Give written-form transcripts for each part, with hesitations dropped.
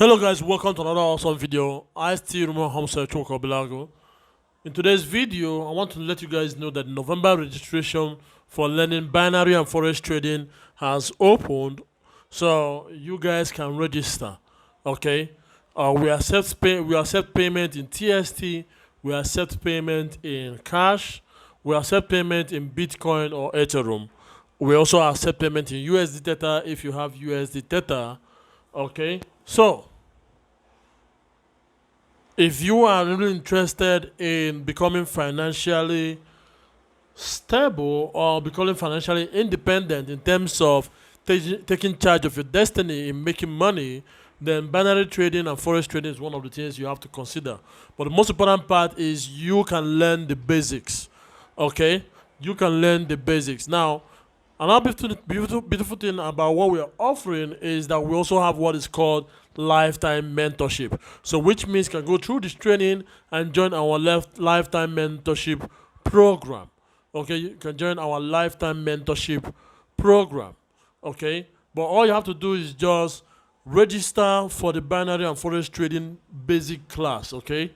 Hello guys, welcome to another awesome video. I still remember Hamza Chokobilago. In today's video, I want to let you guys know that November registration for learning binary and forex trading has opened, so you guys can register. Okay, we accept payment in TST, we accept payment in cash, we accept payment in Bitcoin or Ethereum. We also accept payment in USD Theta if you have USD Theta. Okay, so if you are really interested in becoming financially stable or becoming financially independent in terms of taking charge of your destiny in making money, then binary trading and forex trading is one of the things you have to consider. But the most important part is you can learn the basics. Okay, you can learn the basics. Now, another beautiful thing about what we are offering is that we also have what is called lifetime mentorship. So which means you can go through this training and join our lifetime mentorship program. Okay, you can join our lifetime mentorship program. Okay, but all you have to do is just register for the binary and forex trading basic class. Okay,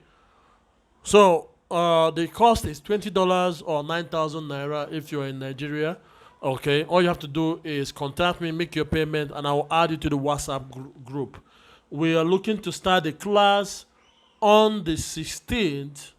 so the cost is $20 or 9,000 naira if you're in Nigeria. Okay, all you have to do is contact me, make your payment, and I will add you to the WhatsApp group. We are looking to start the class on the 16th.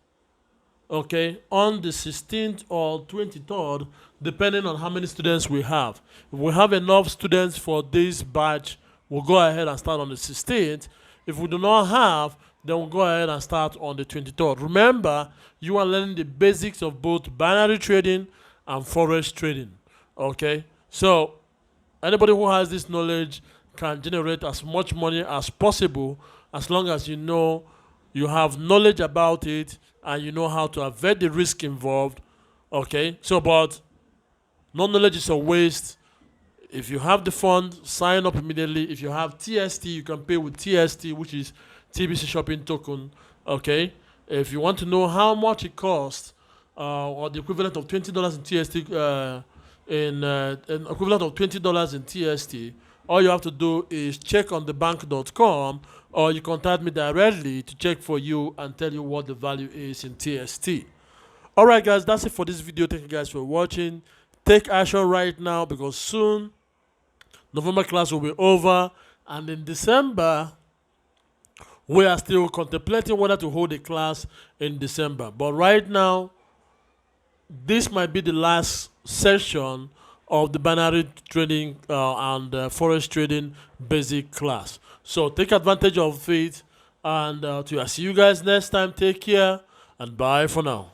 Okay, on the 16th or 23rd, depending on how many students we have. If we have enough students for this batch, we'll go ahead and start on the 16th. If we do not have, then we'll go ahead and start on the 23rd. Remember, you are learning the basics of both binary trading and forex trading. Okay, so anybody who has this knowledge can generate as much money as possible as long as you know you have knowledge about it and you know how to avoid the risk involved. Okay, so but no knowledge is a waste. If you have the fund, sign up immediately. If you have TST, you can pay with TST, which is TBC shopping token. Okay, if you want to know how much it costs, or the equivalent of $20 in TST, an equivalent of $20 in TST, all you have to do is check on thebank.com, or you contact me directly to check for you and tell you what the value is in TST. Alright guys, that's it for this video. Thank you guys for watching. Take action right now, because soon November class will be over, and in December we are still contemplating whether to hold a class in December. But right now, this might be the last session of the binary trading and forex trading basic class. So take advantage of it, and see you guys next time. Take care and bye for now.